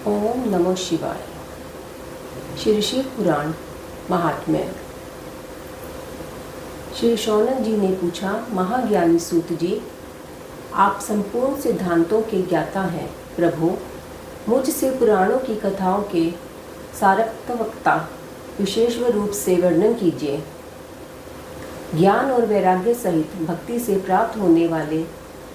ओम नमो शिवाय। श्री शिव पुराण महात्म्य। श्री शौनक जी ने पूछा, महाज्ञानी सूत जी, आप संपूर्ण सिद्धांतों के ज्ञाता हैं। प्रभु, मुझसे पुराणों की कथाओं के सारक्तवक्ता विशेष रूप से वर्णन कीजिए। ज्ञान और वैराग्य सहित भक्ति से प्राप्त होने वाले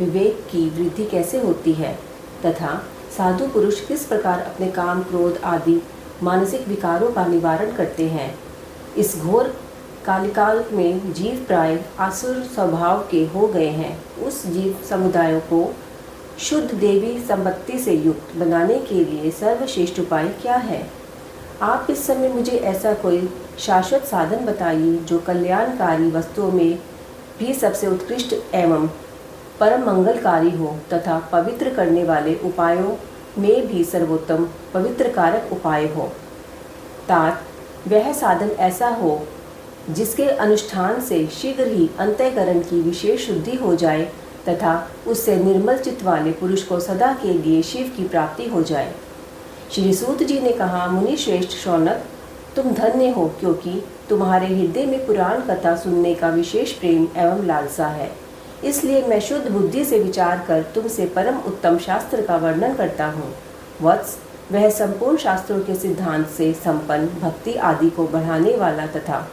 विवेक की वृद्धि कैसे होती है तथा साधु पुरुष किस प्रकार अपने काम, क्रोध आदि मानसिक विकारों का निवारण करते हैं। इस घोर कालिकाल में जीव प्राय आसुर स्वभाव के हो गए हैं। उस जीव समुदायों को शुद्ध देवी संपत्ति से युक्त बनाने के लिए सर्वश्रेष्ठ उपाय क्या है? आप इस समय मुझे ऐसा कोई शाश्वत साधन बताइए जो कल्याणकारी वस्तुओं में भी सबसे उत्कृष्ट एवं परम मंगलकारी हो तथा पवित्र करने वाले उपायों में भी सर्वोत्तम पवित्र कारक उपाय हो। तात वह साधन ऐसा हो जिसके अनुष्ठान से शीघ्र ही अंतःकरण की विशेष शुद्धि हो जाए तथा उससे निर्मल चित्त वाले पुरुष को सदा के लिए शिव की प्राप्ति हो जाए। श्री सूत जी ने कहा, मुनि श्रेष्ठ शौनक, तुम धन्य हो क्योंकि तुम्हारे हृदय में पुराण कथा सुनने का विशेष प्रेम एवं लालसा है। इसलिए मैं शुद्ध बुद्धि से विचार कर तुमसे परम उत्तम शास्त्र का वर्णन करता हूँ। वत्स, वह संपूर्ण शास्त्रों के सिद्धांत से संपन्न, भक्ति आदि को बढ़ाने वाला तथा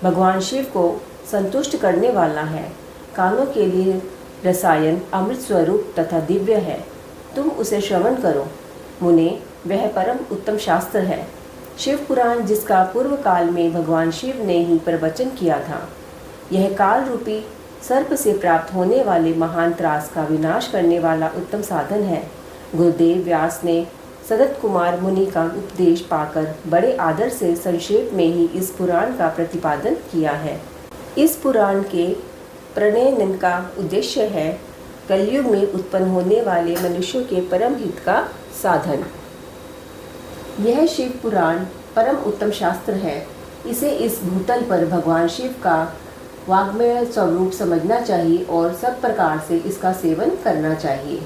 भगवान शिव को संतुष्ट करने वाला है। कानों के लिए रसायन अमृत स्वरूप तथा दिव्य है। तुम उसे श्रवण करो। मुने, वह परम उत्तम शास्त्र है। शिव पुराण, जिसका पूर्व काल में भगवान शिव ने ही प्रवचन किया था, यह काल रूपी सर्प से प्राप्त होने वाले महान त्रास का विनाश करने वाला उत्तम साधन है। गुरुदेव व्यास ने सदत कुमार मुनि का उपदेश पाकर बड़े आदर से संक्षेप में ही इस पुराण का प्रतिपादन किया है। इस पुराण के प्रणयन का उद्देश्य है कलयुग में उत्पन्न होने वाले मनुष्यों के परम हित का साधन। यह शिव पुराण परम उत्तम शास्त्र है। इसे इस भूतल पर भगवान शिव का वाग्मय स्वरूप समझना चाहिए और सब प्रकार से इसका सेवन करना चाहिए।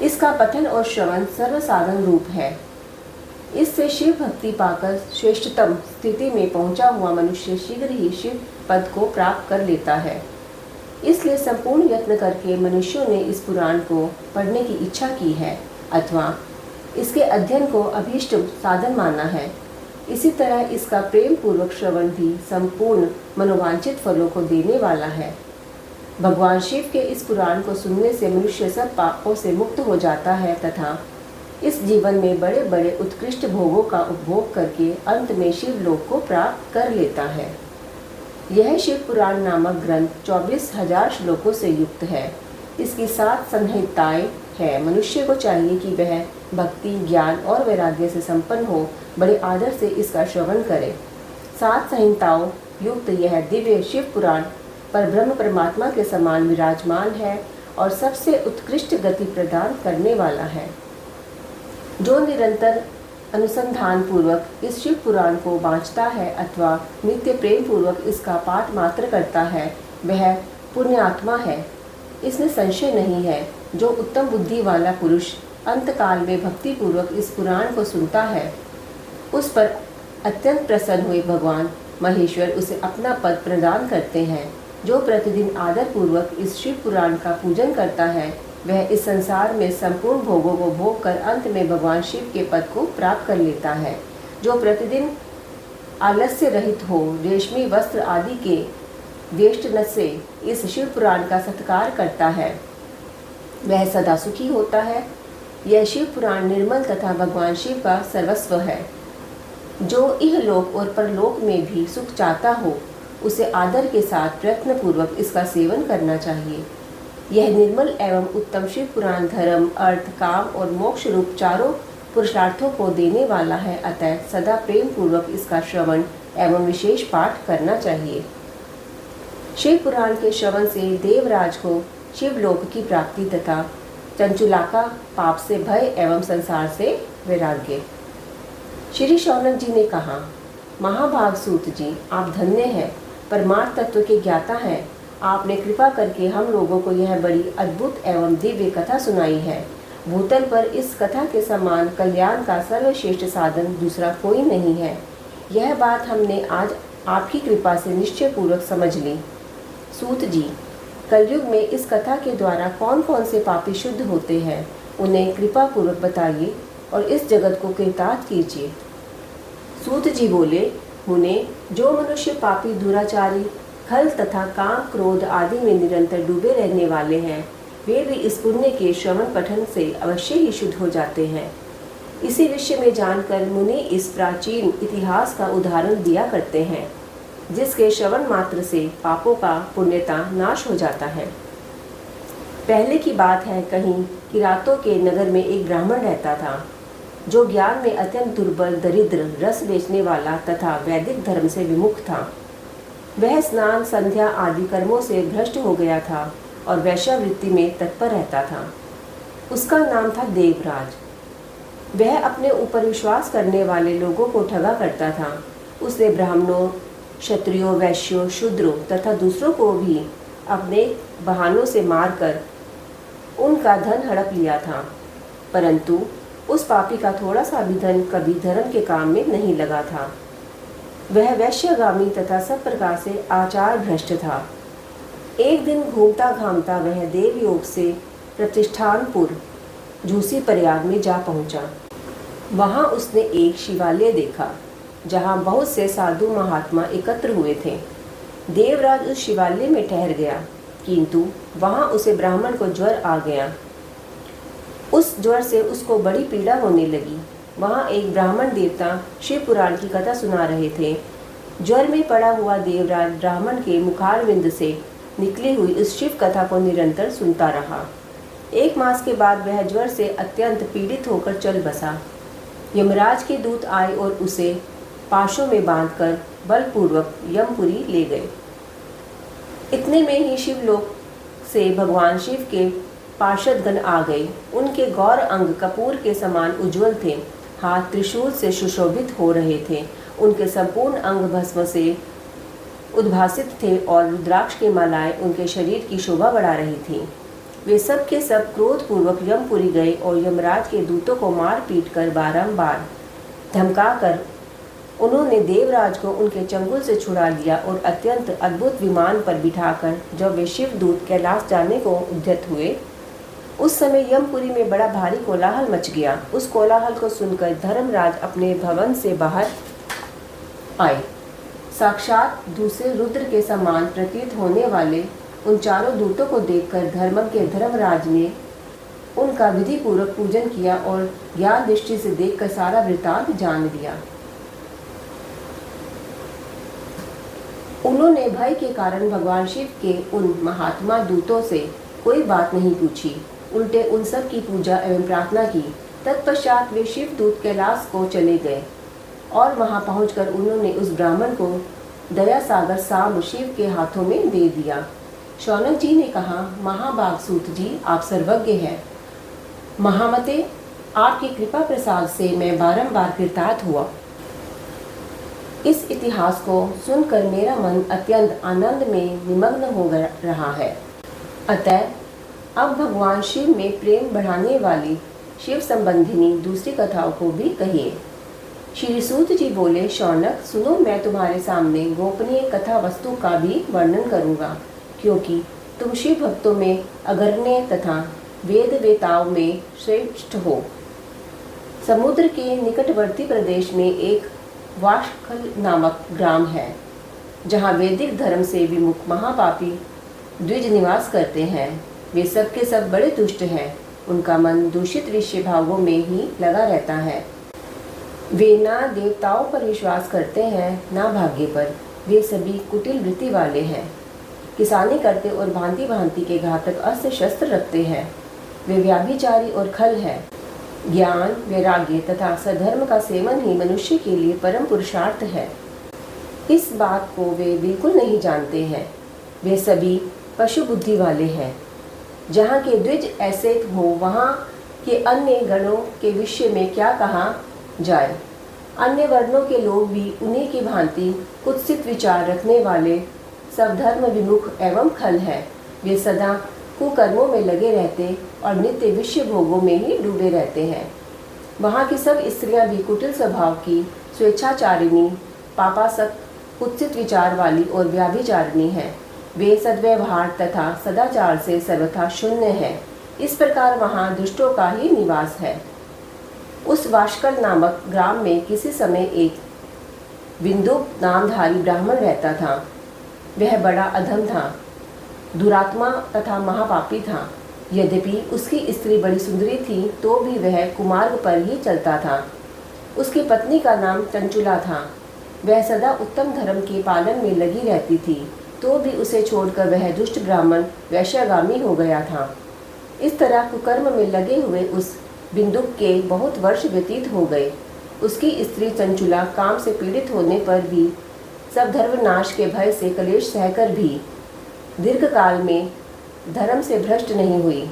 इसका पठन और श्रवण सर्वसाधन रूप है। इससे शिव भक्ति पाकर श्रेष्ठतम स्थिति में पहुंचा हुआ मनुष्य शीघ्र ही शिव पद को प्राप्त कर लेता है। इसलिए संपूर्ण यत्न करके मनुष्यों ने इस पुराण को पढ़ने की इच्छा की है अथवा इसके अध्ययन को अभीष्ट साधन माना है। इसी तरह इसका प्रेम पूर्वक श्रवण भी संपूर्ण मनोवांछित फलों को देने वाला है। भगवान शिव के इस पुराण को सुनने से मनुष्य सब पापों से मुक्त हो जाता है तथा इस जीवन में बड़े बड़े उत्कृष्ट भोगों का उपभोग करके अंत में शिव लोक को प्राप्त कर लेता है। यह शिव पुराण नामक ग्रंथ 24,000 श्लोकों से युक्त है। इसकी 7 संहिताएं है। मनुष्य को चाहिए कि वह भक्ति, ज्ञान और वैराग्य से संपन्न हो बड़े आदर से इसका श्रवण करे। 7 संहिताओं युक्त यह दिव्य शिव पुराण परब्रह्म परमात्मा के समान विराजमान है और सबसे उत्कृष्ट गति प्रदान करने वाला है। जो निरंतर अनुसंधान पूर्वक इस शिव पुराण को बाँचता है अथवा नित्य प्रेम पूर्वक इसका पाठ मात्र करता है, वह पुण्यात्मा है, इसमें संशय नहीं है। जो उत्तम बुद्धि वाला पुरुष अंतकाल में भक्ति पूर्वक इस पुराण को सुनता है, उस पर अत्यंत प्रसन्न हुए भगवान महेश्वर उसे अपना पद प्रदान करते हैं। जो प्रतिदिन आदर पूर्वक इस शिव पुराण का पूजन करता है, वह इस संसार में संपूर्ण भोगों को भोग कर अंत में भगवान शिव के पद को प्राप्त कर लेता है। जो प्रतिदिन आलस्य रहित हो, रेशमी वस्त्र आदि के वेष्टन से इस शिव पुराण का सत्कार करता है, वह सदा सुखी होता है। यह शिव पुराण निर्मल तथा भगवान शिव का सर्वस्व है। जो इहलोक और परलोक में भी सुख चाहता हो, उसे आदर के साथ प्रयत्न पूर्वक इसका सेवन करना चाहिए। यह निर्मल एवं उत्तम शिव पुराण धर्म, अर्थ, काम और मोक्ष रूप चारों पुरुषार्थों को देने वाला है। अतः सदा प्रेम पूर्वक इसका श्रवण एवं विशेष पाठ करना चाहिए। शिव पुराण के श्रवण से देवराज को शिवलोक की प्राप्ति तथा चंचुलाका पाप से भय एवं संसार से वैराग्य। श्री शौनक जी ने कहा, महाभाग सूत जी, आप धन्य हैं, परमार्थ तत्व के ज्ञाता हैं। आपने कृपा करके हम लोगों को यह बड़ी अद्भुत एवं दिव्य कथा सुनाई है। भूतल पर इस कथा के समान कल्याण का सर्वश्रेष्ठ साधन दूसरा कोई नहीं है। यह बात हमने आज आपकी कृपा से निश्चय पूर्वक समझ ली। सूत जी, कलयुग में इस कथा के द्वारा कौन कौन से पापी शुद्ध होते हैं, उन्हें कृपा पूर्वक बताइए और इस जगत को कृतार्थ कीजिए। सूत जी बोले, मुने, जो मनुष्य पापी, दुराचारी, खल तथा काम, क्रोध आदि में निरंतर डूबे रहने वाले हैं, वे भी इस पुण्य के श्रवण पठन से अवश्य ही शुद्ध हो जाते हैं। इसी विषय में जानकर मुनि इस प्राचीन इतिहास का उदाहरण दिया करते हैं, जिसके श्रवण मात्र से पापों का पुण्यता नाश हो जाता है। पहले की बात है, कहीं किरातों के नगर में एक ब्राह्मण रहता था, जो ज्ञान में अत्यंत दुर्बल, दरिद्र, रस बेचने वाला तथा वैदिक धर्म से विमुख था। वह स्नान, संध्या आदि कर्मों से भ्रष्ट हो गया था और वैश्यावृत्ति में तत्पर रहता था। उसका नाम था देवराज। वह अपने ऊपर विश्वास करने वाले लोगों को ठगा करता था। उसने ब्राह्मणों, क्षत्रियों, वैश्यों, शूद्रों तथा दूसरों को भी अपने बहानों से मारकर उनका धन हड़प लिया था, परंतु उस पापी का थोड़ा सा भी धन कभी धर्म के काम में नहीं लगा था। वह वैश्यगामी तथा सब प्रकार से आचार भ्रष्ट था। एक दिन घूमता घामता वह देवयोग से प्रतिष्ठानपुर झूसी प्रयाग में जा पहुंचा। वहां उसने एक शिवालय देखा, जहां बहुत से साधु महात्मा एकत्र हुए थे। देवराज उस शिवालय में ठहर गया, किंतु वहां उसे ब्राह्मण को ज्वर आ गया। उस ज्वर से उसको बड़ी पीड़ा होने लगी। वहां एक ब्राह्मण देवता शिव पुराण की कथा सुना रहे थे। ज्वर में पड़ा हुआ देवराज ब्राह्मण के मुखारविंद से निकली हुई उस शिव कथा को निरंतर सुनता रहा। 1 मास के बाद वह ज्वर से अत्यंत पीड़ित होकर चल बसा। यमराज के दूत आए और उसे पाशों में बांधकर बलपूर्वक यमपुरी ले गए। इतने में ही शिवलोक से भगवान शिव के पार्षदगण आ गए। उनके गौर अंग कपूर के समान उज्जवल थे, हाथ त्रिशूल से सुशोभित हो रहे थे। उनके संपूर्ण अंग भस्म से उद्भासित थे और रुद्राक्ष की मालाएं उनके शरीर की शोभा बढ़ा रही थी। वे सब के सब क्रोधपूर्वक यमपुरी गए और यमराज के दूतों को मार पीट कर बारंबार धमकाकर उन्होंने देवराज को उनके चंगुल से छुड़ा लिया और अत्यंत अद्भुत विमान पर बिठाकर जब वे शिवदूत कैलाश जाने को उद्यत हुए, उस समय यमपुरी में बड़ा भारी कोलाहल मच गया। उस कोलाहल को सुनकर धर्मराज अपने भवन से बाहर आए। साक्षात दूसरे रुद्र के समान प्रतीत होने वाले उन चारों दूतों को देखकर धर्मराज ने उनका विधि पूर्वक पूजन किया और ज्ञान दृष्टि से देखकर सारा वृत्तांत जान लिया। उन्होंने भय के कारण भगवान शिव के उन महात्मा दूतों से कोई बात नहीं पूछी, उल्टे उन सब की पूजा एवं प्रार्थना की। तत्पश्चात वे शिवदूत कैलाश को चले गए और वहां पहुंचकर उन्होंने उस ब्राह्मण को दया सागर सांब शिव के हाथों में दे दिया। शौनक जी ने कहा, महाभाग सूत जी, आप सर्वज्ञ हैं। महामते, आपकी कृपा प्रसाद से मैं बारंबार कृतार्थ हुआ। इस इतिहास को सुनकर मेरा मन अत्यंत आनंद में निमग्न हो रहा है। अतः अब भगवान शिव में प्रेम बढ़ाने वाली शिव संबंधिनी दूसरी कथाओं को भी कहिए। श्री सूत जी बोले, शौनक सुनो, मैं तुम्हारे सामने गोपनीय कथा वस्तु का भी वर्णन करूंगा, क्योंकि तुम शिव भक्तों में अग्रण्य तथा वेद वेताओं में श्रेष्ठ हो। समुद्र के निकटवर्ती प्रदेश में एक वाशखल नामक ग्राम है, जहाँ वैदिक धर्म से विमुख महापापी द्विज निवास करते हैं। वे सब के सब बड़े दुष्ट हैं। उनका मन दूषित विषय भावों में ही लगा रहता है। वे ना देवताओं पर विश्वास करते हैं, ना भाग्य पर। वे सभी कुटिल वृत्ति वाले हैं। किसानी करते और भांति भांति के घातक अस्त्र शस्त्र रखते हैं। वे व्याभिचारी और खल हैं। ज्ञान, वैराग्य तथा सधर्म का सेवन ही मनुष्य के लिए परम पुरुषार्थ है। इस बात को वे बिल्कुल नहीं जानते हैं। वे सभी पशु बुद्धि वाले हैं। जहाँ के द्विज ऐसे हो, वहाँ के अन्य गणों के विषय में क्या कहा जाए। अन्य वर्णों के लोग भी उन्हीं की भांति कुत्सित विचार रखने वाले सब धर्म विमुख एवं खल है। वे सदा कुकर्मों में लगे रहते और नित्य विषय भोगों में ही डूबे रहते हैं। वहाँ की सब स्त्रियां भी कुटिल स्वभाव की, स्वेच्छाचारिणी, पापासक्त, कुत्सित विचार वाली और व्याभिचारिणी हैं। वे सद्व्यवहार तथा सदाचार से सर्वथा शून्य है। इस प्रकार वहाँ दुष्टों का ही निवास है। उस वाशकल नामक ग्राम में किसी समय एक बिंदु नामधारी ब्राह्मण रहता था। वह बड़ा अधम था, दुरात्मा तथा महापापी था। यद्यपि उसकी स्त्री बड़ी सुंदरी थी तो भी वह कुमार्ग पर ही चलता था। उसकी पत्नी का नाम चंचुला था। वह सदा उत्तम धर्म के पालन में लगी रहती थी, तो भी उसे छोड़कर वह दुष्ट ब्राह्मण वैश्यागामी हो गया था। इस तरह कुकर्म में लगे हुए उस बिंदुक के बहुत वर्ष व्यतीत हो गए। उसकी स्त्री चंचुला काम से पीड़ित होने पर भी, सब धर्मनाश के भय से क्लेश सहकर भी दीर्घ काल में धर्म से भ्रष्ट नहीं हुई,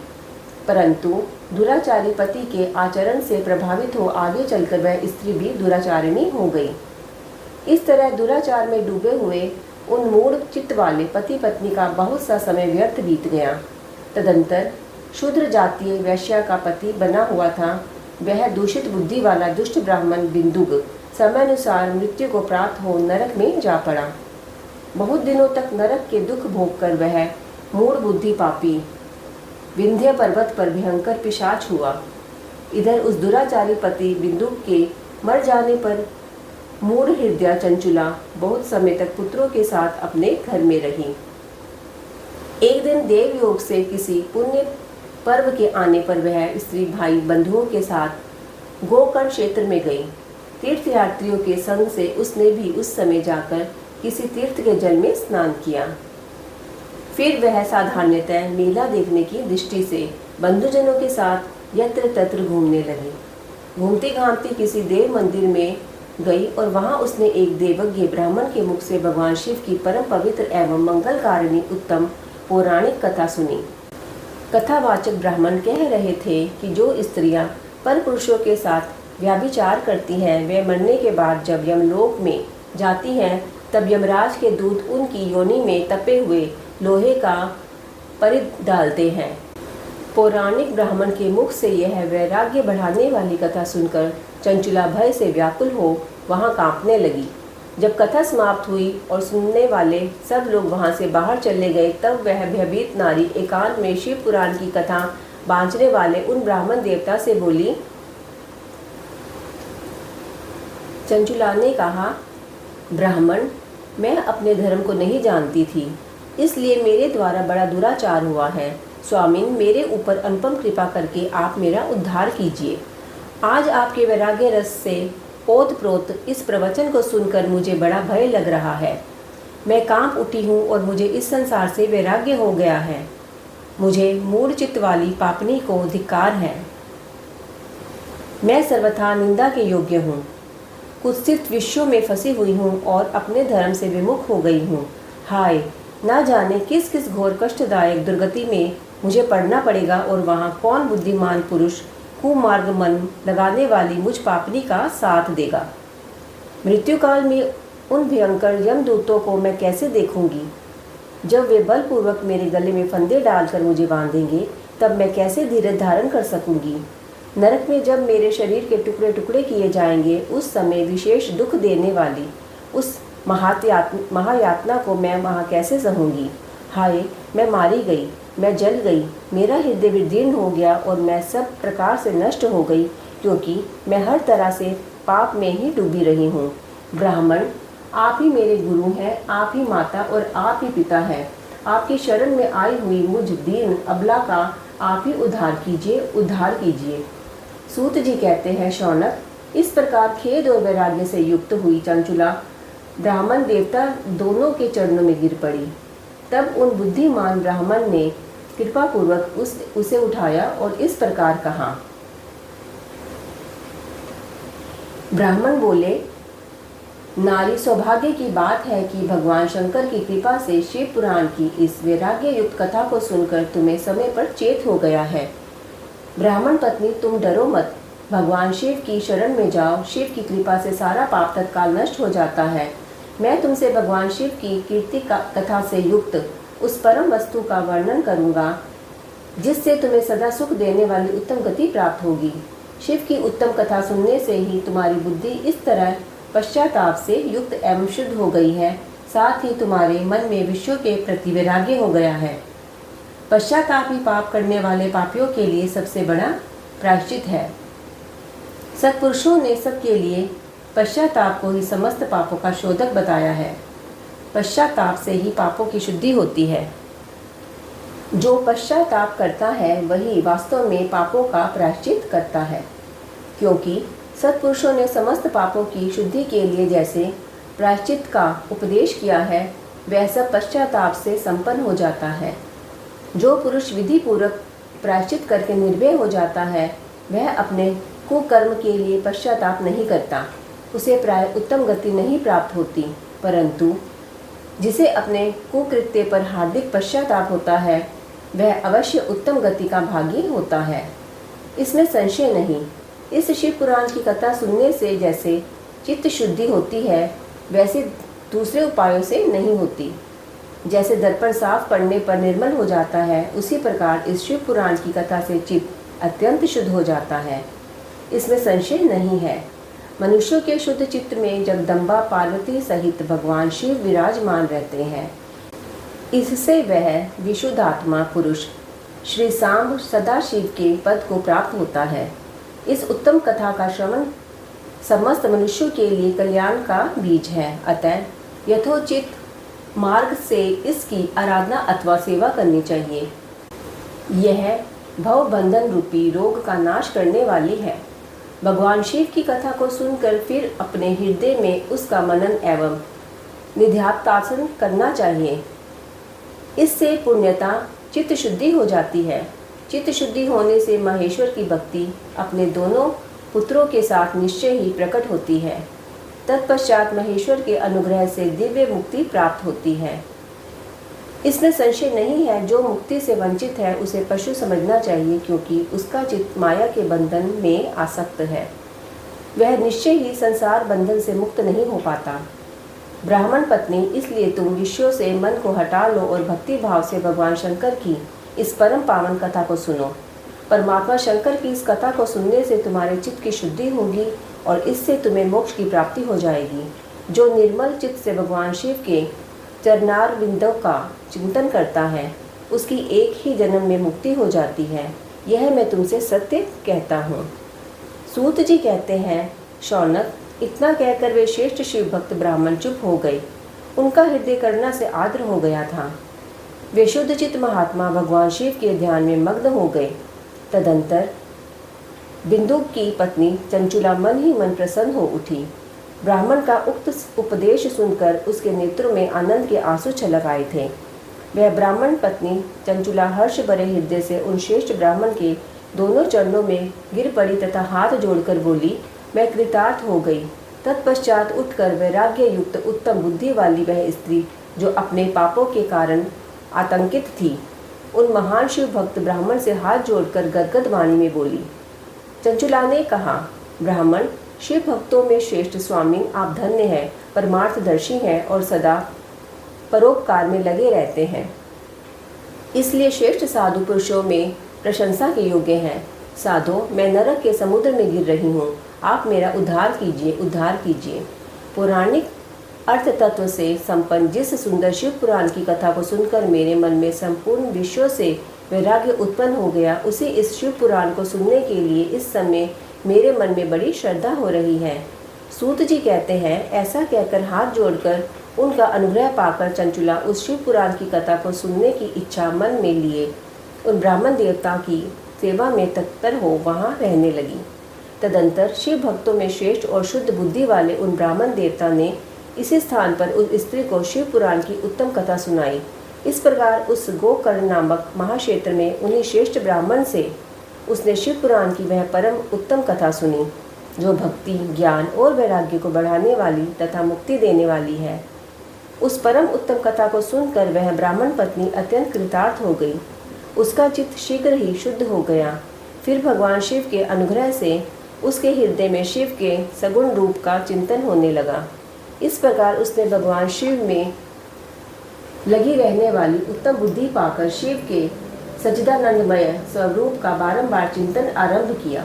परंतु दुराचारी पति के आचरण से प्रभावित हो आगे चलकर वह स्त्री भी दुराचारिणी हो गई। इस तरह दुराचार में डूबे हुए उन मूढ़ चित्त वाले पति पत्नी का बहुत सा समय व्यर्थ बीत गया। तदंतर शूद्र जातीय वैश्या का पति बना हुआ था वह दूषित बुद्धि वाला दुष्ट ब्राह्मण बिंदुक समयानुसार मृत्यु को प्राप्त हो नरक में जा पड़ा। बहुत दिनों तक नरक के दुख भोग कर वह मूढ़ बुद्धि पापी विंध्य पर्वत पर भयंकर पिशाच हुआ। इधर उस दुराचारी पति बिंदुक के मर जाने पर मूढ़ हृदय चंचुला बहुत समय तक पुत्रों के साथ अपने घर में रही। एक दिन देव योग से किसी पुण्य पर्व के आने पर वह स्त्री भाई बंधुओं के साथ गोकर्ण क्षेत्र में गई। तीर्थयात्रियों के संग से उसने भी उस समय जाकर किसी तीर्थ के जल में स्नान किया। फिर वह साधारणतः मेला देखने की दृष्टि से बंधुजनों के साथ यत्र तत्र घूमने लगी। घूमती घामती किसी देव मंदिर में गई और वहां उसने एक देवज्ञ ब्राह्मण के मुख से भगवान शिव की परम पवित्र एवं मंगलकारिणी उत्तम पौराणिक कथा सुनी। कथावाचक ब्राह्मण कह रहे थे कि जो स्त्रियां पर पुरुषों के साथ व्याभिचार करती हैं वे मरने के बाद जब यमलोक में जाती हैं तब यमराज के दूत उनकी योनि में तपे हुए लोहे का परिध डालते हैं। पौराणिक ब्राह्मण के मुख से यह वैराग्य बढ़ाने वाली कथा सुनकर चंचुला भय से व्याकुल हो वहां कांपने लगी। जब कथा समाप्त हुई और सुनने वाले सब लोग वहां से बाहर चले गए तब वह भयभीत नारी एकांत में शिव पुराण की कथा बांचने वाले उन ब्राह्मण देवता से बोली। चंचुला ने कहा, ब्राह्मण, मैं अपने धर्म को नहीं जानती थी, इसलिए मेरे द्वारा बड़ा दुराचार हुआ है। स्वामिन, मेरे ऊपर अनुपम कृपा करके आप मेरा उद्धार कीजिए। आज आपके वैराग्य रस से ओतप्रोत इस प्रवचन को सुनकर मुझे बड़ा भय लग रहा है। मैं कांप उठी हूँ और मुझे इस संसार से वैराग्य हो गया है। मुझे मूढ़ चित्त वाली पापनी को धिक्कार है। मैं सर्वथा निंदा के योग्य हूँ। कुत्सित विषयों में फंसी हुई हूँ और अपने धर्म से विमुख हो गई हूँ। हाय, ना जाने किस किस घोर कष्टदायक दुर्गति में मुझे पड़ना पड़ेगा और वहाँ कौन बुद्धिमान पुरुष कुमार्ग मन लगाने वाली मुझ पापनी का साथ देगा। मृत्यु काल में उन भयंकर यमदूतों को मैं कैसे देखूंगी। जब वे बलपूर्वक मेरे गले में फंदे डालकर मुझे बांधेंगे तब मैं कैसे धीरज धारण कर सकूंगी। नरक में जब मेरे शरीर के टुकड़े टुकड़े किए जाएंगे उस समय विशेष दुख देने वाली उस महायातना को मैं वहाँ कैसे सहूँगी। हाय, मैं मारी गई, मैं जल गई, मेरा हृदय विदीर्ण हो गया और मैं सब प्रकार से नष्ट हो गई, क्योंकि मैं हर तरह से पाप में ही डूबी रही हूँ। ब्राह्मण, आप ही मेरे गुरु हैं, आप ही माता और आप ही पिता हैं। आपकी शरण में आई हुई मुझ दीन अबला का आप ही उद्धार कीजिए। सूत जी कहते हैं, शौनक, इस प्रकार खेद और वैराग्य से युक्त हुई चंचुला ब्राह्मण देवता दोनों के चरणों में गिर पड़ी। तब उन बुद्धिमान ब्राह्मण ने कृपापूर्वक उसे उठाया और इस प्रकार कहा। ब्राह्मण बोले, नारी, सौभाग्य की बात है कि भगवान शंकर की कृपा से शिव पुराण की इस वैराग्य युक्त कथा को सुनकर तुम्हें समय पर चेत हो गया है। ब्राह्मण पत्नी, तुम डरो मत, भगवान शिव की शरण में जाओ। शिव की कृपा से सारा पाप तत्काल नष्ट हो जाता है। मैं तुमसे भगवान शिव की कीर्ति कथा से युक्त उस परम वस्तु का वर्णन करूंगा जिससे तुम्हें सदा सुख देने वाली उत्तम गति प्राप्त होगी। शिव की उत्तम कथा सुनने से ही तुम्हारी बुद्धि इस तरह पश्चाताप से युक्त एवं शुद्ध हो गई है, साथ ही तुम्हारे मन में विश्व के प्रति वैराग्य हो गया है। पश्चाताप ही पाप करने वाले पापियों के लिए सबसे बड़ा प्रायश्चित है। सत्पुरुषों ने सबके लिए पश्चाताप को ही समस्त पापों का शोधक बताया है। पश्चाताप से ही पापों की शुद्धि होती है। जो पश्चाताप करता है वही वास्तव में पापों का प्रायश्चित करता है, क्योंकि सत्पुरुषों ने समस्त पापों की शुद्धि के लिए जैसे प्रायश्चित का उपदेश किया है, वह सब पश्चाताप से संपन्न हो जाता है। जो पुरुष विधि पूर्वक प्रायश्चित करके निर्भय हो जाता है, वह अपने कुकर्म के लिए पश्चाताप नहीं करता, उसे प्राय उत्तम गति नहीं प्राप्त होती, परंतु जिसे अपने कुकृत्य पर हार्दिक पश्चाताप होता है, वह अवश्य उत्तम गति का भागी होता है। इसमें संशय नहीं। इस शिव पुराण की कथा सुनने से जैसे चित्त शुद्धि होती है, वैसे दूसरे उपायों से नहीं होती। जैसे दर्पण साफ पड़ने पर निर्मल हो जाता है, उसी प्रकार इस शिव पुराण की कथा से चित्त अत्यंत शुद्ध हो जाता है। इसमें संशय नहीं है। मनुष्यों के शुद्ध चित्त में जगदम्बा पार्वती सहित भगवान शिव विराजमान रहते हैं। इससे वह विशुद्धात्मा पुरुष श्री सांब सदाशिव के पद को प्राप्त होता है। इस उत्तम कथा का श्रवण समस्त मनुष्यों के लिए कल्याण का बीज है। अतः यथोचित मार्ग से इसकी आराधना अथवा सेवा करनी चाहिए। यह भवबंधन रूपी रोग का नाश करने वाली है। भगवान शिव की कथा को सुनकर फिर अपने हृदय में उसका मनन एवं निध्यासन करना चाहिए। इससे पुण्यता चित्त शुद्धि हो जाती है। चित्त शुद्धि होने से महेश्वर की भक्ति अपने दोनों पुत्रों के साथ निश्चय ही प्रकट होती है। तत्पश्चात महेश्वर के अनुग्रह से दिव्य मुक्ति प्राप्त होती है। इसमें संशय नहीं है। जो मुक्ति से वंचित है उसे पशु समझना चाहिए, क्योंकि उसका चित्त माया के बंधन में आसक्त है। वह निश्चय ही संसार बंधन से मुक्त नहीं हो पाता। ब्राह्मण पत्नी, इसलिए तुम विषयों से मन को हटा लो और भक्ति भाव से भगवान शंकर की इस परम पावन कथा को सुनो। परमात्मा शंकर की इस कथा को सुनने से तुम्हारे चित्त की शुद्धि होगी और इससे तुम्हें मोक्ष की प्राप्ति हो जाएगी। जो निर्मल चित्त से भगवान शिव के चरणार बिंदों का चिंतन करता है, उसकी एक ही जन्म में मुक्ति हो जाती है। यह मैं तुमसे सत्य कहता हूँ। सूत जी कहते हैं, शौनक, इतना कहकर वे श्रेष्ठ शिव भक्त ब्राह्मण चुप हो गए। उनका हृदय करुणा से आर्द्र हो गया था। वे शुद्ध चित्त महात्मा भगवान शिव के ध्यान में मग्न हो गए। तदंतर बिंदु की पत्नी चंचुला मन ही मन प्रसन्न हो उठी। ब्राह्मण का उक्त उपदेश सुनकर उसके नेत्रों में आनंद के आंसू छलक आए थे। वह ब्राह्मण पत्नी चंचुला हर्ष भरे हृदय से उन श्रेष्ठ ब्राह्मण के दोनों चरणों में गिर पड़ी तथा हाथ जोड़कर बोली, मैं कृतार्थ हो गई। तत्पश्चात उठकर वैराग्य युक्त उत्तम बुद्धि वाली वह स्त्री, जो अपने पापों के कारण आतंकित थी, उन महान शिव भक्त ब्राह्मण से हाथ जोड़कर गदगद वाणी में बोली। चंचुला ने कहा, ब्राह्मण, शिव भक्तों में श्रेष्ठ स्वामी, आप धन्य हैं, परमार्थदर्शी हैं और सदा परोपकार में लगे रहते हैं। इसलिए श्रेष्ठ साधु पुरुषों में प्रशंसा के योग्य हैं। साधो, मैं नरक के समुद्र में गिर रही हूँ, आप मेरा उद्धार कीजिए, उद्धार कीजिए। पौराणिक अर्थ तत्व से संपन्न जिस सुंदर शिव पुराण की कथा को सुनकर मेरे मन में संपूर्ण विश्व से वैराग्य उत्पन्न हो गया, उसी इस शिव पुराण को सुनने के लिए इस समय मेरे मन में बड़ी श्रद्धा हो रही है। सूत जी कहते हैं, ऐसा कहकर हाथ जोड़कर उनका अनुग्रह पाकर चंचुला उस शिव पुराण की कथा को सुनने की इच्छा मन में लिए उन ब्राह्मण देवता की सेवा में तत्पर हो वहाँ रहने लगी। तदंतर शिव भक्तों में श्रेष्ठ और शुद्ध बुद्धि वाले उन ब्राह्मण देवता ने इसी स्थान पर उस स्त्री को शिव पुराण की उत्तम कथा सुनाई। इस प्रकार उस गोकर्ण नामक महाक्षेत्र में उन्हीं श्रेष्ठ ब्राह्मण से उसने शिव पुराण की वह परम उत्तम कथा सुनी, जो भक्ति, ज्ञान और वैराग्य को बढ़ाने वाली तथा मुक्ति देने वाली है। उस परम उत्तम कथा को सुनकर वह ब्राह्मण पत्नी अत्यंत कृतार्थ हो गई। उसका चित्त शीघ्र ही शुद्ध हो गया। फिर भगवान शिव के अनुग्रह से उसके हृदय में शिव के सगुण रूप का चिंतन होने लगा। इस प्रकार उसने भगवान शिव में लगी रहने वाली उत्तम बुद्धि पाकर शिव के सच्चिदानंदमय स्वरूप का बारंबार चिंतन आरंभ किया।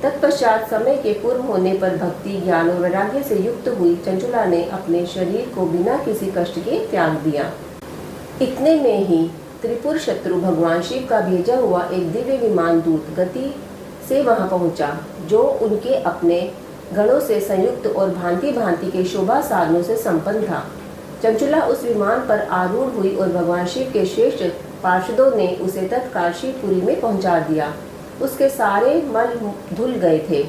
तत्पश्चात समय के पूर्ण होने पर भक्ति, ज्ञान और वैराग्य से युक्त हुई चंचुला ने अपने शरीर को बिना किसी कष्ट के त्याग दिया। इतने में ही त्रिपुर शत्रु भगवान शिव का भेजा हुआ एक दिव्य विमान दूत गति से वहां पहुंचा, जो उनके अपने गणों से संयुक्त और भांति भांति के शोभा साधनों से संपन्न था। चंचुला उस विमान पर आरूढ़ हुई और भगवान शिव के श्रेष्ठ पार्षदों ने उसे तत्काल शिवपुरी में पहुंचा दिया। उसके सारे मल धुल गए थे।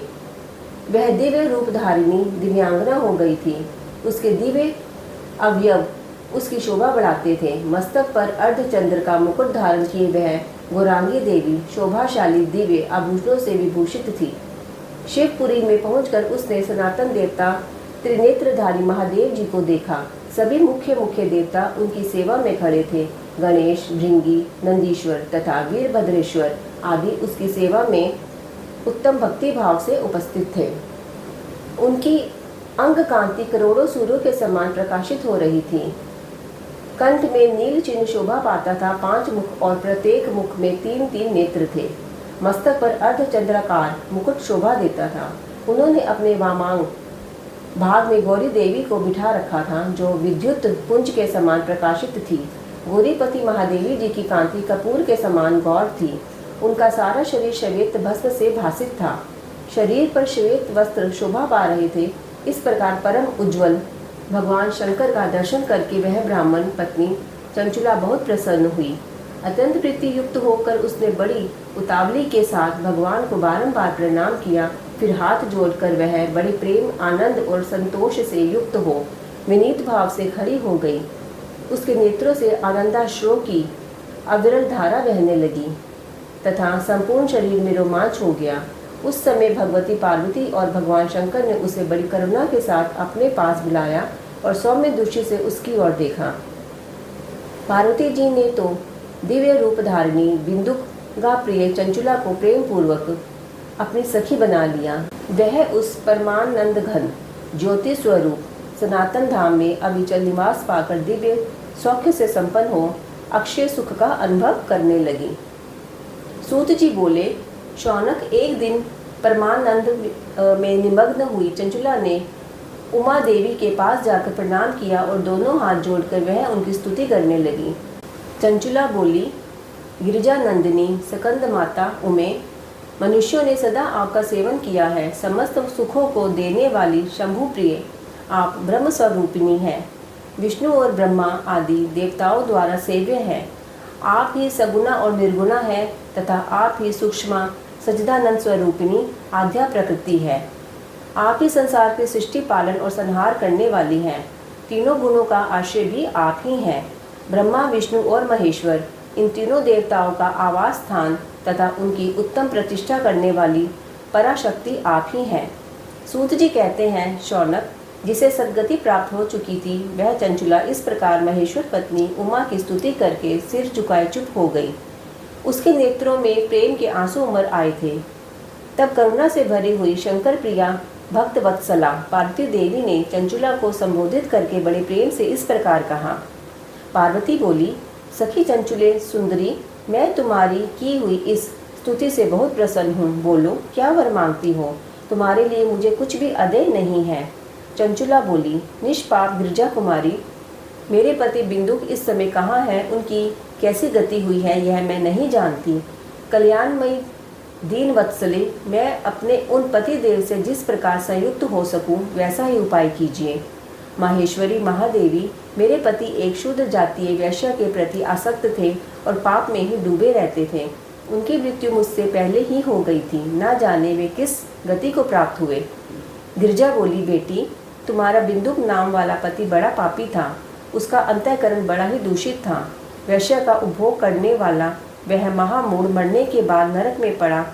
वह दिव्य रूप धारिणी दिव्यांगना हो गई थी। उसके दिव्य अवयव उसकी शोभा बढ़ाते थे। मस्तक पर अर्धचंद्र का मुकुट धारण किए वह गौरांगी देवी शोभाशाली दिव्य आभूषणों से विभूषित थी। शिवपुरी में पहुंचकर उसने सनातन देवता त्रिनेत्रधारी महादेव जी को देखा। सभी मुख्य देवता उनकी सेवा में खड़े थे। गणेश, भृंगी, नंदीश्वर तथा वीरभद्रेश्वर आदि उसकी सेवा में उत्तम भक्ति भाव से उपस्थित थे। उनकी अंग कांति करोड़ों सूर्यों के समान प्रकाशित हो रही थी। कंठ में नील चिन्ह शोभा पाता था। 5 मुख और प्रत्येक मुख में 3-3 नेत्र थे। मस्तक पर अर्धचंद्राकार मुकुट शोभा देता था। उन्होंने अपने वामांग भाग में गौरी देवी को बिठा रखा था, जो विद्युत पुंज के समान प्रकाशित थी। गौरीपति महादेवी जी की कांति कपूर के समान गौर थी। उनका सारा शरीर श्वेत भस्म से भासित था। शरीर पर श्वेत वस्त्र शोभा पा रहे थे। इस प्रकार परम उज्ज्वल भगवान शंकर का दर्शन करके वह ब्राह्मण पत्नी चंचुला बहुत प्रसन्न हुई। अत्यंत प्रीति युक्त होकर उसने बड़ी उतावली के साथ भगवान को बारंबार प्रणाम किया। फिर हाथ जोड़कर वह बड़े प्रेम, आनंद और संतोष से युक्त हो विनीत भाव से खड़ी हो गई। उसके नेत्रों से आनंदाश्रुओं की अविरल धारा बहने लगी तथा संपूर्ण शरीर में रोमांच हो गया। उस समय भगवती पार्वती और भगवान शंकर ने उसे बड़ी करुणा के साथ अपने पास बुलाया और सौम्य दृष्टि से उसकी ओर देखा। पार्वती जी ने तो दिव्य रूप धारिणी बिंदुगा प्रिय चंचुला को प्रेम पूर्वक अपनी सखी बना लिया। वह उस परमानंद घन ज्योति स्वरूप सनातन धाम में अविचल निवास पाकर दिव्य सौख्य से संपन्न हो अक्षय सुख का अनुभव करने लगी। सूत जी बोले, शौनक, एक दिन परमानंद में निमग्न हुई चंचुला ने उमा देवी के पास जाकर प्रणाम किया और दोनों हाथ जोड़कर वह उनकी स्तुति करने लगी। चंचुला बोली, गिरिजा नंदिनी सकंद माता उमे, मनुष्यों ने सदा आपका सेवन किया है। समस्त सुखों को देने वाली शंभु प्रिय आप ब्रह्म स्वरूपिणी हैं। विष्णु और ब्रह्मा आदि देवताओं द्वारा सेव्य है। आप ही सगुणा और निर्गुणा है तथा आप ही सूक्ष्म सच्चिदानंद स्वरूपिणी आद्या प्रकृति है। आप ही संसार के सृष्टि, पालन और संहार करने वाली हैं। तीनों गुणों का आश्रय भी आप ही हैं। ब्रह्मा, विष्णु और महेश्वर इन तीनों देवताओं का आवास स्थान तथा उनकी उत्तम प्रतिष्ठा करने वाली पराशक्ति आप ही हैं। सूत जी कहते हैं, शौनक, जिसे सद्गति प्राप्त हो चुकी थी वह चंचुला इस प्रकार महेश्वर पत्नी उमा की स्तुति करके सिर झुकाए चुप हो गई। उसके नेत्रों में प्रेम के आंसू उमड़ आए थे। तब करुणा से भरी हुई शंकर प्रिया भक्त वत्सला पार्वती देवी ने चंचुला को संबोधित करके बड़े प्रेम से इस प्रकार कहा। पार्वती बोली, सखी चंचुले सुंदरी, मैं तुम्हारी की हुई इस स्तुति से बहुत प्रसन्न हूँ। बोलो, क्या वर मांगती हो? तुम्हारे लिए मुझे कुछ भी अदेय नहीं है। चंचुला बोली, निष्पाप गिरिजा कुमारी, मेरे पति बिंदुक इस समय कहाँ है? उनकी कैसी गति हुई है यह मैं नहीं जानती। कल्याणमयी दीन वत्सले, मैं अपने उन पति देव से जिस प्रकार संयुक्त हो सकूं वैसा ही उपाय कीजिए। माहेश्वरी महादेवी, मेरे पति एक शुद्ध जातीय वैश्य के प्रति आसक्त थे और पाप में ही डूबे रहते थे। उनकी मृत्यु मुझसे पहले ही हो गई थी। ना जाने वे किस गति को प्राप्त हुए। गिरजा बोली, बेटी, तुम्हारा बिंदुक नाम वाला पति बड़ा पापी था। उसका अंतःकरण बड़ा ही दूषित था। वैश्य का उपभोग करने वाला वह महामूढ़ मरने के बाद नरक में पड़ा।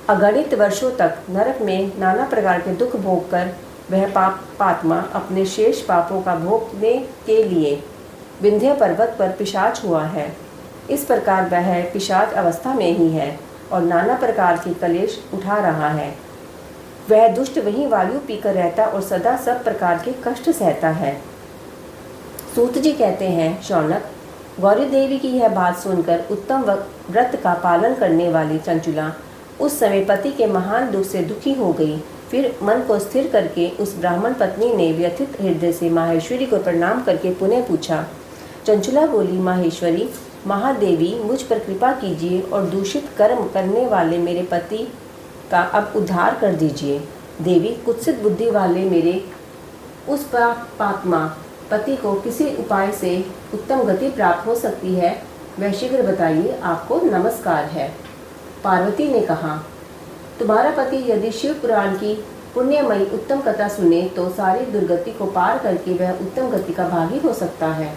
अगणित वर्षों तक नरक में नाना प्रकार के दुख भोग कर वह पापात्मा अपने शेष पापों का भोगने के लिए विंध्य पर्वत पर पिशाच हुआ है। इस प्रकार वह पिशाच अवस्था में ही है और नाना प्रकार के कलेश उठा रहा है। वह दुष्ट वहीं वायु पीकर रहता और सदा सब प्रकार के कष्ट सहता है। सूत जी कहते हैं, शौनक, गौरी देवी की यह बात सुनकर उत्तम व्रत का पालन करने वाली चंचुला उस समय पति के महान दुख से दुखी हो गई। फिर मन को स्थिर करके उस ब्राह्मण पत्नी ने व्यथित हृदय से माहेश्वरी को प्रणाम करके पुनः पूछा। चंचुला बोली, माहेश्वरी, महादेवी, मुझ पर कृपा कीजिए और दूषित कर्म करने वाले मेरे पति का अब उद्धार कर दीजिए। देवी, कुत्सित बुद्धि वाले मेरे उस पापात्मा पति को किसी उपाय से उत्तम गति प्राप्त हो सकती है, वह शीघ्र बताइए, आपको नमस्कार है। पार्वती ने कहा, तुम्हारा पति यदि शिव पुराण की पुण्यमयी उत्तम कथा सुने तो सारी दुर्गति को पार करके वह उत्तम गति का भागी हो सकता है।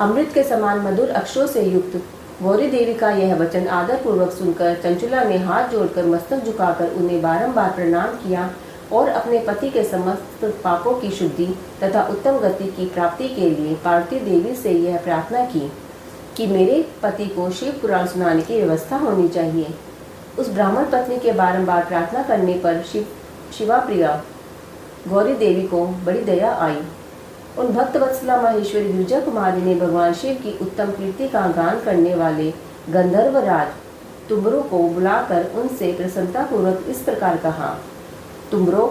अमृत के समान मधुर अक्षरों से युक्त गौरी देवी का यह वचन आदरपूर्वक सुनकर चंचुला ने हाथ जोड़कर मस्तक झुकाकर उन्हें बारंबार प्रणाम किया और अपने पति के समस्त पापों की शुद्धि तथा उत्तम गति की प्राप्ति के लिए पार्वती देवी से यह प्रार्थना की कि मेरे पति को शिव पुराण सुनाने की व्यवस्था होनी चाहिए। उस ब्राह्मण पत्नी के बारंबार प्रार्थना करने पर शिवाप्रिया गौरी देवी को बड़ी दया आई। उन भक्त वत्सला माहेश्वरी गिरिजा कुमारी ने भगवान शिव की उत्तम कीर्ति का गान करने वाले गंधर्वराज तुम्बरू को बुलाकर उनसे प्रसन्नतापूर्वक इस प्रकार कहा, तुम्बरो,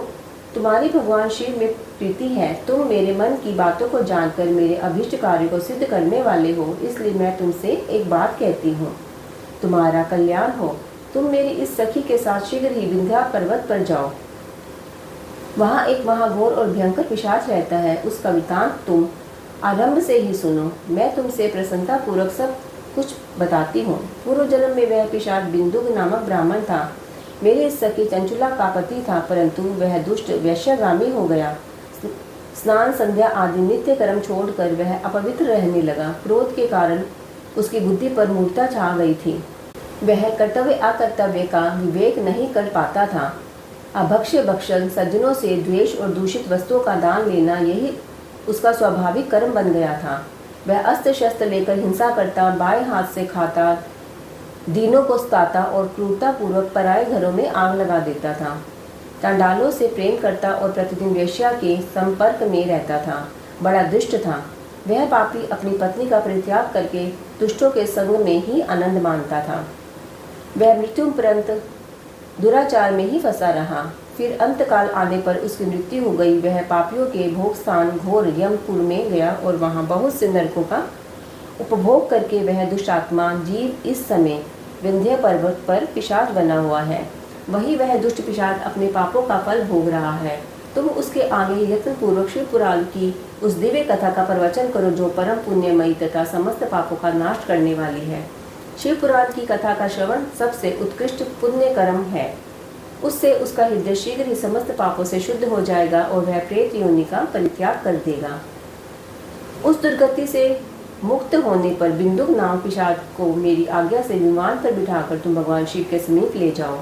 तुम्हारी भगवान शिव में प्रीति है, तुम मेरे मन की बातों को जानकर मेरे अभीष्ट कार्य को सिद्ध करने वाले हो, इसलिए मैं तुमसे एक बात कहती हूँ, तुम्हारा कल्याण हो। तुम मेरी इस सखी के साथ शीघ्र ही विंध्या पर्वत पर जाओ। वहाँ एक महाघोर और भयंकर पिशाच रहता है, उसका वृतांत तुम आरंभ से ही सुनो। मैं तुमसे प्रसन्नतापूर्वक सब कुछ बताती हूँ। पूर्व जन्म में वह पिशाच बिंदुक नामक ब्राह्मण था, मेरी इस सखी चंचुला का पति था, परंतु वह दुष्ट वैश्यगामी हो गया। स्नान संध्या आदि नित्य कर्म छोड़कर वह अपवित्र रहने लगा। क्रोध के कारण उसकी बुद्धि पर मूर्छा छा गई थी। वह कर्तव्य अकर्तव्य का विवेक नहीं कर पाता था। अभक्ष्य भक्षण, सज्जनों से द्वेष और दूषित वस्तुओं का दान लेना, यही उसका स्वाभाविक कर्म बन गया था। वह अस्त्र शस्त्र लेकर हिंसा करता, बाएं हाथ से खाता, दीनों को सताता और क्रूरतापूर्वक पराये घरों में आग लगा देता था। चांडालों से प्रेम करता और प्रतिदिन वेश्या के संपर्क में रहता था। बड़ा दुष्ट था। वह पापी अपनी पत्नी का परित्याग करके दुष्टों के संग में ही आनंद मानता था। वह मृत्युपरंत दुराचार में ही फंसा रहा। फिर अंतकाल आने पर उसकी मृत्यु हो गई। वह पापियों के भोग स्थान घोर यमपुर में गया और वहाँ बहुत से नरकों का उपभोग करके वह दुष्टात्मा जीव इस समय विंध्य पर्वत पर पिशाच बना हुआ है। वही वह दुष्ट पिशाच अपने पापों का फल भोग रहा है। तुम उसके आगे यत्नपूर्वक शिव पुराण की उस दिव्य कथा का प्रवचन करो जो परम पुण्यमयी तथा समस्त पापों का नाश करने वाली है। शिव पुराण की कथा का श्रवण सबसे उत्कृष्ट पुण्य कर्म है। उससे उसका हृदय शीघ्र ही समस्त पापों से शुद्ध हो जाएगा और वह प्रेत योनि का परित्याग कर देगा। उस दुर्गति से मुक्त होने पर बिंदुक नाम पिशाच को मेरी आज्ञा से विमान पर बिठाकर तुम भगवान शिव के समीप ले जाओ।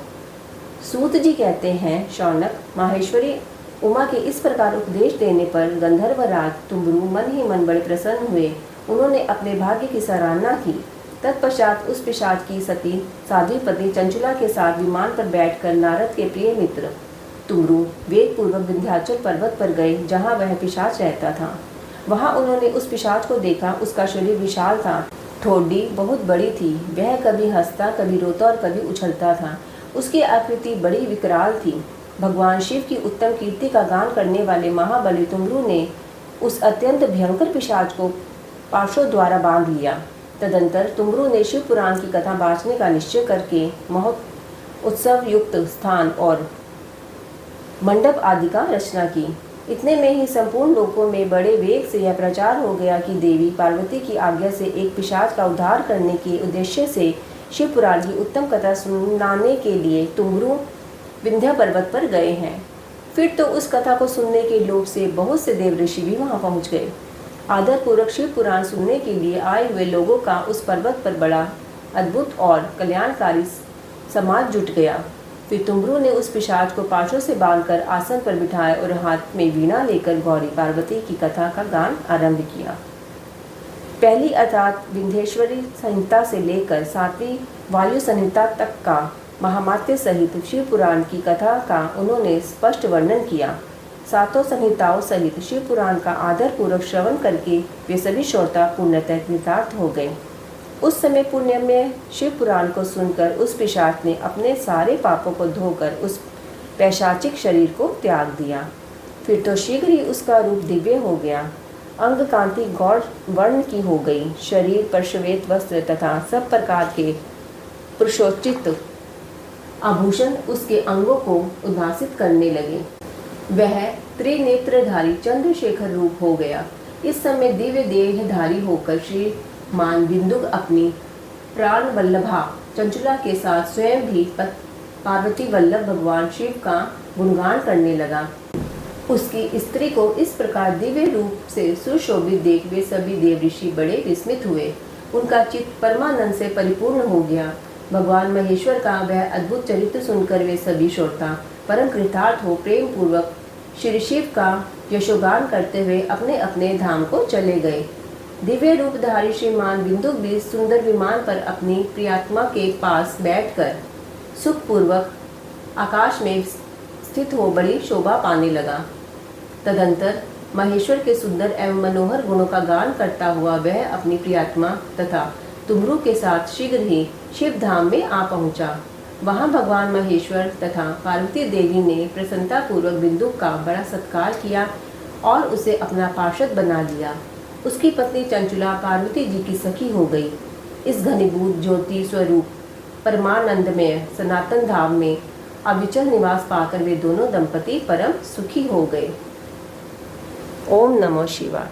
सूत जी कहते हैं, शौनक, माहेश्वरी उमा के इस प्रकार उपदेश देने पर गंधर्वराज तुम्बरू मन ही मन बड़े प्रसन्न हुए। उन्होंने अपने भाग्य की सराहना की। तत्पश्चात उस पिशाच की सती साध्वी पत्नी चंचुला के साथ विमान पर बैठकर नारद के प्रिय मित्र तुम्बरू वेग पूर्वक विंध्याचल पर्वत पर गए, जहाँ वह पिशाच रहता था। वहाँ उन्होंने उस पिशाच को देखा। उसका शरीर विशाल था, ठोड़ी बहुत बड़ी थी। वह कभी हंसता, कभी रोता और कभी उछलता था। उसकी आकृति बड़ी विकराल थी। भगवान शिव की उत्तम कीर्ति का गान करने वाले महाबली तुम्बरू ने उस अत्यंत भयंकर पिशाच को पाशों द्वारा बांध लिया। तदंतर तुम्बरू ने शिव पुराण की कथा बाँचने का निश्चय करके उत्सव युक्त स्थान और मंडप आदि का रचना की। इतने में ही संपूर्ण लोकों में बड़े वेग से यह प्रचार हो गया कि देवी पार्वती की आज्ञा से एक पिशाच का उद्धार करने के उद्देश्य से शिव पुराण की उत्तम कथा सुनाने के लिए तुम्बरू विंध्या पर्वत पर गए हैं। फिर तो उस कथा को सुनने के लोभ से बहुत से देव ऋषि भी वहां पहुंच गए। आदरपूर्वक शिव पुराण सुनने के लिए आए हुए लोगों का उस पर्वत पर बड़ा अद्भुत और कल्याणकारी समाज जुट गया। फिर तुम्बरू ने उस पिशाच को पाशों से बांधकर आसन पर बिठाया और हाथ में वीणा लेकर गौरी पार्वती की कथा का गान आरंभ किया। पहली अर्थात विंध्येश्वरी संहिता से लेकर 7वीं वायु संहिता तक का महामात्य सहित शिव पुराण की कथा का उन्होंने स्पष्ट वर्णन किया। सातों संहिताओं सहित शिव पुराण का आदर पूर्वक श्रवण करके वे सभी श्रोता पुण्यतः कृतार्थ हो गए। उस समय पुण्य में शिव पुराण को सुनकर उस पिशाच ने अपने सारे पापों को धोकर उस पैशाचिक शरीर को त्याग दिया। फिर तो शीघ्र ही उसका रूप दिव्य हो गया, अंग कांति गौर वर्ण की हो गई, शरीर पर श्वेत वस्त्र तथा सब प्रकार के पुरुषोचित आभूषण उसके अंगों को उद्भासित करने लगे। वह त्रिनेत्रधारी चंद्रशेखर रूप हो गया। इस समय दिव्य देहधारी होकर श्री मान बिंदुक अपनी प्राण वल्लभा चंचला के साथ स्वयं भी पार्वती वल्लभ भगवान शिव का गुणगान करने लगा। उसकी स्त्री को इस प्रकार दिव्य रूप से सुशोभित देख वे सभी देव ऋषि बड़े विस्मित हुए। उनका चित्त परमानंद से परिपूर्ण हो गया। भगवान महेश्वर का वह अद्भुत चरित्र सुनकर वे सभी श्रोता परम कृतार्थ हो प्रेम पूर्वक श्री शिव का यशोगान करते हुए अपने अपने धाम को चले गए। दिव्य रूपधारी श्रीमान बिंदु भी सुंदर विमान पर अपनी प्रियात्मा के पास बैठकर सुखपूर्वक आकाश में स्थित हो बड़ी शोभा पाने लगा। तदंतर महेश्वर के सुंदर एवं मनोहर गुणों का गान करता हुआ वह अपनी प्रियात्मा तथा तुमरू के साथ शीघ्र ही शिव धाम में आ पहुंचा। वहां भगवान महेश्वर तथा पार्वती देवी ने प्रसन्नता पूर्वक बिंदु का बड़ा सत्कार किया और उसे अपना पार्षद बना लिया। उसकी पत्नी चंचला पार्वती जी की सखी हो गई। इस घनीभूत ज्योति स्वरूप परमानंदमय सनातन धाम में अविचल निवास पाकर वे दोनों दंपति परम सुखी हो गए। ओम नमो शिवाय।